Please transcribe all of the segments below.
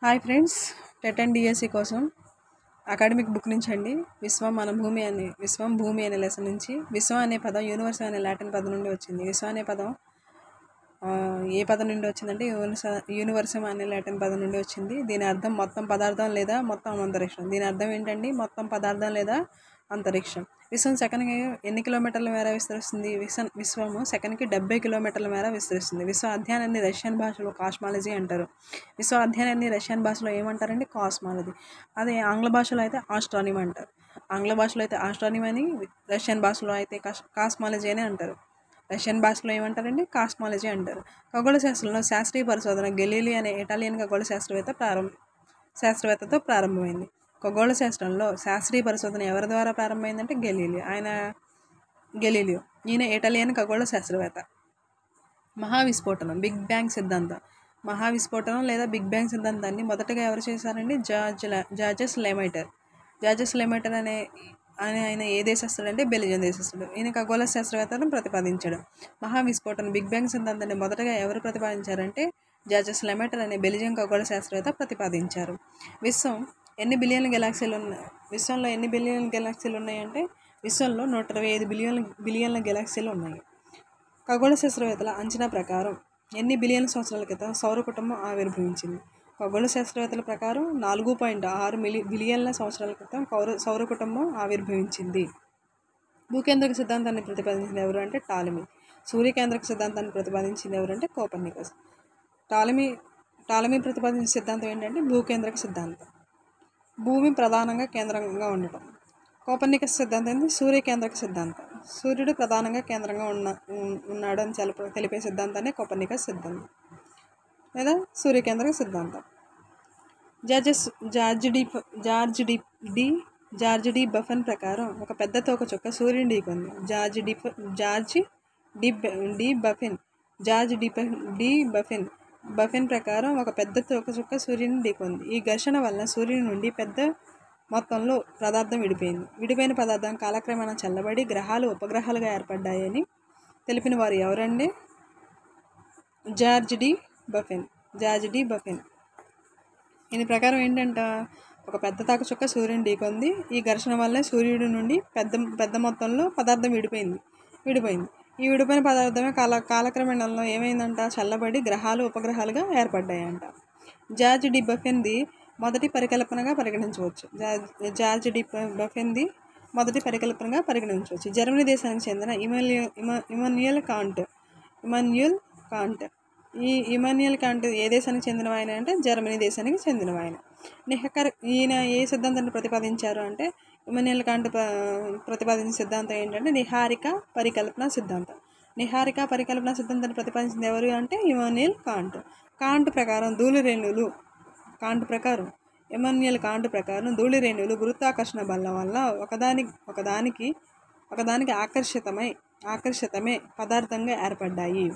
Hi friends, TET and DSC కోసం academic book నుంచి అండి విశ్వం భూమి అనే లెసన్ నుంచి విశ్వం అనే పదం యూనివర్స్ అనే లాటిన్ పదం నుండి వచ్చింది. విశ్వం అనే పదం ఏ పదం నుండి వచ్చిందంటే యూనివర్సం అనే లాటిన్ పదం నుండి వచ్చింది. దీని అర్థం మొత్తం పదార్థం లేదా మొత్తం అంతరిక్షం. దీని అర్థం ఏంటండి? మొత్తం పదార్థం లేదా అంతరిక్షం. విశ్వం సెకండ్కి ఎన్ని కిలోమీటర్ల మేర విస్తరిస్తుంది? విశ్వము సెకండ్కి 70 కిలోమీటర్ల మేర విస్తరిస్తుంది. విశ్వ అధ్యయనాన్ని రష్యన్ భాషలో కాస్మాలజీ అంటారు. విశ్వ అధ్యయనాన్ని రష్యన్ భాషలో ఏమంటారండి? కాస్మాలజీ. అదే ఆంగ్ల భాషలో అయితే ఆస్ట్రానమీ అంటారు. ఆంగ్ల భాషలో అయితే ఆస్ట్రానమీ అని, రష్యన్ భాషలో అయితే కాస్మాలజీ అని అంటారు. రష్యన్ భాషలో ఏమంటారండి? కాస్మాలజీ అంటారు. ఖగోళ శాస్త్రంలో శాస్త్రీయ పరిశోధన గెలీలీ అనే ఇటాలియన్ ఖగోళ శాస్త్రవేత్తతో ప్రారంభమైంది. ఖగోళ శాస్త్రంలో శాస్త్రీయ పరిశోధన ఎవరి ద్వారా ప్రారంభమైందంటే గెలీలియో. ఈయన ఇటాలియన్ ఖగోళ శాస్త్రవేత్త. మహావిస్ఫోటనం, బిగ్ బ్యాంగ్ సిద్ధాంతం. మహావిస్ఫోటనం లేదా బిగ్ బ్యాంగ్ సిద్ధాంతాన్ని మొదటగా ఎవరు చేశారండి? జార్జెస్ లెమైటర్ అనే ఆయన ఏ దేశస్తుడు అంటే బెల్జియం దేశస్తుడు. ఈయన ఖగోళ శాస్త్రవేత్తను ప్రతిపాదించాడు. మహావిస్ఫోటనం బిగ్ బ్యాంగ్ సిద్ధాంతాన్ని మొదటగా ఎవరు ప్రతిపాదించారంటే జార్జెస్ లెమైటర్ అనే బెల్జియం ఖగోళ శాస్త్రవేత్త ప్రతిపాదించారు. విశ్వంలో ఎన్ని బిలియన్ల గెలాక్సీలు ఉన్నాయంటే విశ్వంలో 125 బిలియన్ల గెలాక్సీలు ఉన్నాయి. ఖగోళ శాస్త్రవేత్తల అంచనా ప్రకారం ఎన్ని బిలియన్ సంవత్సరాల క్రితం సౌర కుటుంబం ఆవిర్భవించింది? ఖగోళ శాస్త్రవేత్తల ప్రకారం 4.6 బిలియన్ల సంవత్సరాల క్రితం సౌర కుటుంబం ఆవిర్భవించింది. భూకేంద్రక సిద్ధాంతాన్ని ప్రతిపాదించింది ఎవరు అంటే టాలమీ. సూర్యకేంద్రక సిద్ధాంతాన్ని ప్రతిపాదించింది ఎవరంటే కోపర్నికస్. టాలమీ ప్రతిపాదించిన సిద్ధాంతం ఏంటంటే భూకేంద్రక సిద్ధాంతం. భూమి ప్రధానంగా కేంద్రంగా ఉండటం. కోపర్నికస్ సిద్ధాంతం ఏంటి? సూర్యకేంద్రక సిద్ధాంతం. సూర్యుడు ప్రధానంగా కేంద్రంగా ఉన్నాడు అని తెలిపే సిద్ధాంతాన్ని కోపర్నికస్ సిద్ధాంతం లేదా సూర్యకేంద్రక సిద్ధాంతం. జార్జ్ డి బఫెన్ ప్రకారం ఒక పెద్ద తోకచుక్క సూర్యుని ఢీకొంది. జార్జ్ డి బఫెన్ ప్రకారం ఒక పెద్ద తోకచుక్క సూర్యుని ఢీకొంది. ఈ ఘర్షణ వలన సూర్యుని నుండి పెద్ద మొత్తంలో పదార్థం విడిపోయిన పదార్థం కాలక్రమేణా చల్లబడి గ్రహాలు ఉపగ్రహాలుగా ఏర్పడ్డాయని తెలిపిన వారు ఎవరండి? George de Buffon. దీని ప్రకారం ఏంటంట, ఒక పెద్ద తాకచుక్క సూర్యుని ఢీకొంది. ఈ ఘర్షణ వల్లే సూర్యుడి నుండి పెద్ద మొత్తంలో పదార్థం విడిపోయింది. ఈ విడిపోయిన పదార్థమే కాలక్రమేణంలో ఏమైందంట? చల్లబడి గ్రహాలు ఉపగ్రహాలుగా ఏర్పడ్డాయంట. జార్జ్ డి బఫెన్ది మొదటి పరికల్పనగా పరిగణించవచ్చు. జర్మనీ దేశానికి చెందిన ఇమాన్యుయల్ కాంట్ ఏ దేశానికి చెందిన ఆయన అంటే జర్మనీ దేశానికి చెందిన ఆయన. ఈయన ఏ సిద్ధాంతాన్ని ప్రతిపాదించారు అంటే ఇమాన్యుయల్ కాంట్ ప్రతిపాదించిన సిద్ధాంతం ఏంటంటే నిహారిక పరికల్పన సిద్ధాంతం. సిద్ధాంతాన్ని ప్రతిపాదించింది ఎవరు అంటే ఇమాన్యుయల్ కాంట్. ఇమాన్యుయల్ కాంట్ ప్రకారం ధూళి రేణువులు గురుత్వాకర్షణ బలం వల్ల ఒకదానికి ఆకర్షితమే పదార్థంగా ఏర్పడ్డాయి.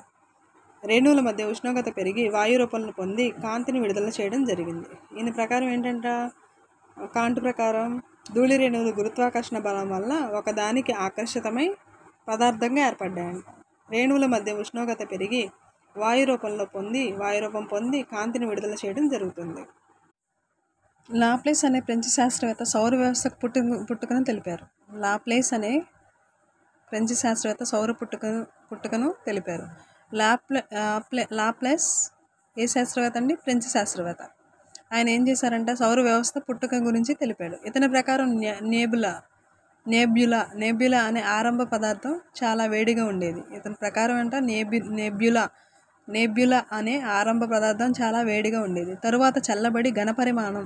రేణువుల మధ్య ఉష్ణోగ్రత పెరిగి వాయు రూపంలో పొంది కాంతిని విడుదల చేయడం జరిగింది. ఈయన ప్రకారం ఏంటంట, కాంట్ ప్రకారం ధూళి రేణువులు గురుత్వాకర్షణ బలం వల్ల ఒకదానికి ఆకర్షితమై పదార్థంగా ఏర్పడ్డాయంట. రేణువుల మధ్య ఉష్ణోగ్రత పెరిగి వాయు రూపం పొంది కాంతిని విడుదల చేయడం జరుగుతుంది. లాప్లేస్ అనే ఫ్రెంచ్ శాస్త్రవేత్త సౌర వ్యవస్థకు పుట్టుకను తెలిపారు. లాప్లేస్ ఏ శాస్త్రవేత్త అండి? ఫ్రెంచ్ శాస్త్రవేత్త. ఆయన ఏం చేశారంటే సౌర వ్యవస్థ పుట్టుక గురించి తెలిపాడు. ఇతని ప్రకారం నేబ్యులా అనే ఆరంభ పదార్థం చాలా వేడిగా ఉండేది. ఇతని ప్రకారం నేబ్యులా అనే ఆరంభ పదార్థం చాలా వేడిగా ఉండేది. తరువాత చల్లబడి ఘనపరిమాణం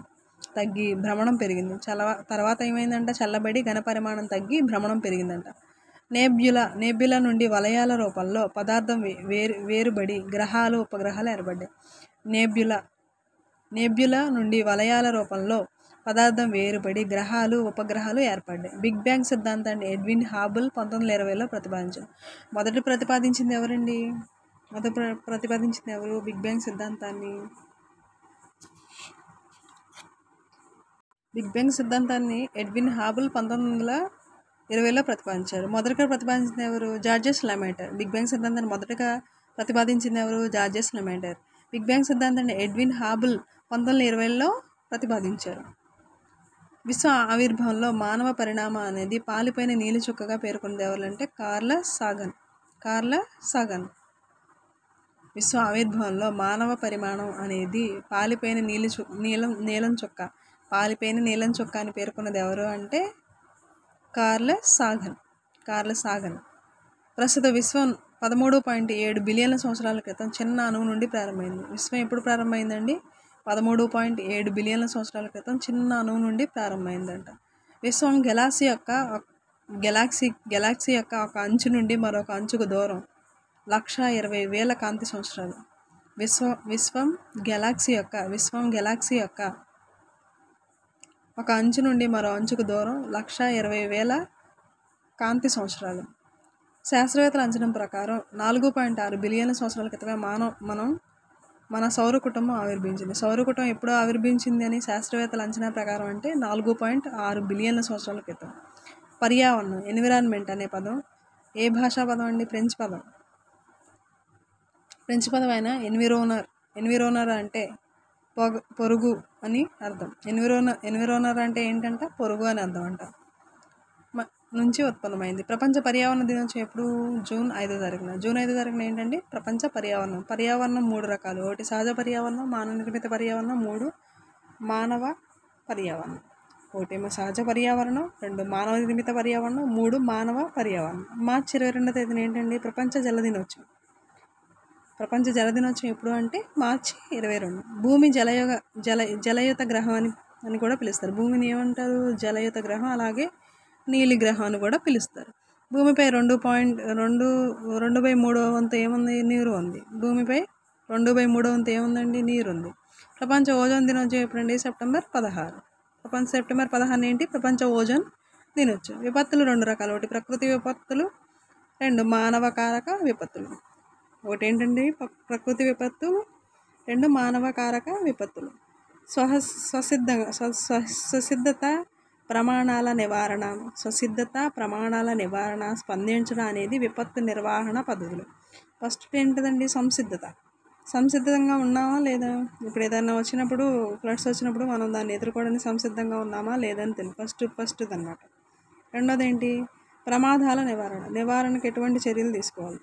తగ్గి భ్రమణం పెరిగింది. తర్వాత ఏమైందంట? చల్లబడి ఘనపరిమాణం తగ్గి భ్రమణం పెరిగిందంట. నేబ్యులా నుండి వలయాల రూపంలో పదార్థం వేరుబడి గ్రహాలు ఉపగ్రహాలు ఏర్పడ్డాయి. నేబ్యులా నుండి వలయాల రూపంలో పదార్థం వేరుబడి గ్రహాలు ఉపగ్రహాలు ఏర్పడ్డాయి. బిగ్ బ్యాంగ్ సిద్ధాంతాన్ని ఎడ్విన్ హాబుల్ 1920లో ప్రతిపాదించారు. మొదట ప్రతిపాదించింది ఎవరు బిగ్ బ్యాంగ్ సిద్ధాంతాన్ని? బిగ్ బ్యాంగ్ సిద్ధాంతాన్ని ఎడ్విన్ హాబుల్ 1920లో ప్రతిపాదించారు. మొదటగా ప్రతిపాదించింది ఎవరు? జార్జెస్ లెమైటర్. బిగ్ బ్యాంగ్ సిద్ధాంతాన్ని మొదటగా ప్రతిపాదించింది ఎవరు? జార్జెస్ లెమైటర్. బిగ్ బ్యాంగ్ సిద్ధాంతాన్ని ఎడ్విన్ హాబుల్ 1920లో ప్రతిపాదించారు. విశ్వ ఆవిర్భావంలో మానవ పరిణామం అనేది పాలిపోయిన నీలి చుక్కగా పేర్కొన్నది ఎవరంటే కార్ల్ సాగన్. విశ్వ ఆవిర్భావంలో మానవ పరిమాణం అనేది పాలిపోయిన నీలం చుక్క అని పేర్కొన్నది ఎవరు అంటే కార్ల్ సాగన్. ప్రస్తుత విశ్వం 13.7 బిలియన్ల సంవత్సరాల క్రితం చిన్న అణువు నుండి ప్రారంభమైంది. విశ్వం ఎప్పుడు ప్రారంభమైందండి? 13.7 బిలియన్ల సంవత్సరాల క్రితం చిన్న అణువు నుండి ప్రారంభమైందంట. విశ్వం గెలాక్సీ యొక్క ఒక అంచు నుండి మరొక అంచుకు దూరం 1,20,000 కాంతి సంవత్సరాలు. విశ్వం గెలాక్సీ యొక్క ఒక అంచు నుండి మరో అంచుకు దూరం 1,20,000 కాంతి సంవత్సరాలు. శాస్త్రవేత్తల అంచనా ప్రకారం 4.6 బిలియన్ల సంవత్సరాల క్రితమే మన సౌర కుటుంబం ఆవిర్భించింది. సౌర కుటుంబం ఎప్పుడు ఆవిర్భించింది అని శాస్త్రవేత్తల అంచనా ప్రకారం అంటే 4.6 బిలియన్ల సంవత్సరాల క్రితం. పర్యావరణం, ఎన్విరాన్మెంట్ అనే పదం ఏ భాషా పదం అండి? ఫ్రెంచ్ పదం అయిన ఎన్విరోనర్ అంటే పొరుగు అని అర్థం. ఎన్విరోనర్ అంటే ఏంటంటే పొరుగు అని అర్థం అంట నుంచి ఉత్పన్నమైంది. ప్రపంచ పర్యావరణ దినోత్సవం ఎప్పుడు? జూన్ 5వ తారీఖున. జూన్ 5వ తారీఖున ఏంటండి? ప్రపంచ పర్యావరణం 3 రకాలు. 1 సహజ పర్యావరణం, మానవ నిర్మిత పర్యావరణం, 3 మానవ పర్యావరణం. 1 సహజ పర్యావరణం, 2 మానవ నిర్మిత పర్యావరణం, 3 మానవ పర్యావరణం. మార్చి 22వ తేదీన ఏంటండి? ప్రపంచ జల దినోత్సవం ఎప్పుడు అంటే మార్చి 22. భూమి జలయుత గ్రహం అని కూడా పిలుస్తారు. భూమిని ఏమంటారు? జలయుత గ్రహం, అలాగే నీలి గ్రహం అని కూడా పిలుస్తారు. భూమిపై 2/3 వంతు ఏముంది? నీరు ఉంది. భూమిపై 2/3 వంతు ఏముందండి? నీరు ఉంది. ప్రపంచ ఓజోన్ దినోత్సవం ఎప్పుడండి? సెప్టెంబర్ 16. సెప్టెంబర్ 16 ఏంటి? ప్రపంచ ఓజోన్ దినోత్సవం. విపత్తులు 2 రకాలు. 1 ప్రకృతి విపత్తులు, 2 మానవ కారక విపత్తులు. ఒకటి ఏంటండి? ప్రకృతి విపత్తులు, 2 మానవ కారక విపత్తులు. స్వసిద్ధత ప్రమాణాల నివారణ, స్పందించడం అనేది విపత్తు నిర్వహణ పద్ధతులు. ఫస్ట్ ఏంటిదండి? సంసిద్ధంగా ఉన్నామా లేదా? ఇప్పుడు ఏదైనా వచ్చినప్పుడు, ఫ్లడ్స్ వచ్చినప్పుడు మనం దాన్ని ఎదుర్కోవడానికి సంసిద్ధంగా ఉన్నామా లేదని తెలియదు. ఫస్ట్ అన్నమాట. రెండోది ఏంటి? ప్రమాదాల నివారణకు ఎటువంటి చర్యలు తీసుకోవాలి,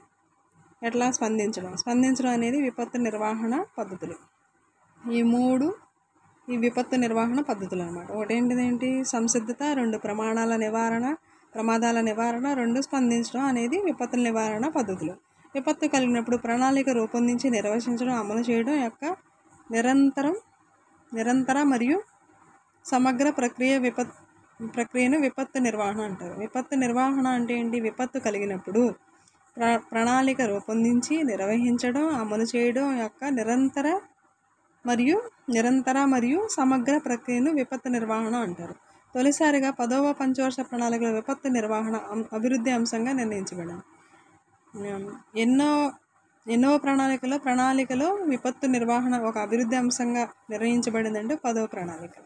ఎట్లా స్పందించడం అనేది విపత్తు నిర్వహణ పద్ధతులు. ఈ 3 ఈ విపత్తు నిర్వహణ పద్ధతులు అన్నమాట. ఒకటేంటిదేంటి? సంసిద్ధత, 2 ప్రమాదాల నివారణ, 2 స్పందించడం అనేది విపత్తుల నివారణ పద్ధతులు. విపత్తు కలిగినప్పుడు ప్రణాళిక రూపొందించి నిర్వహించడం, అమలు చేయడం యొక్క నిరంతర మరియు సమగ్ర ప్రక్రియను విపత్తు నిర్వహణ అంటారు. విపత్తు నిర్వహణ అంటే ఏంటి? విపత్తు కలిగినప్పుడు ప్రణాళిక రూపొందించి నిర్వహించడం, అమలు చేయడం యొక్క నిరంతర మరియు సమగ్ర ప్రక్రియను విపత్తు నిర్వహణ అంటారు. తొలిసారిగా 10వ పంచవర్ష ప్రణాళికలో విపత్తు నిర్వహణ అభివృద్ధి అంశంగా నిర్ణయించబడింది. ఎన్నో ప్రణాళికలో విపత్తు నిర్వహణ ఒక అభివృద్ధి అంశంగా నిర్ణయించబడిందంటే 10వ ప్రణాళిక.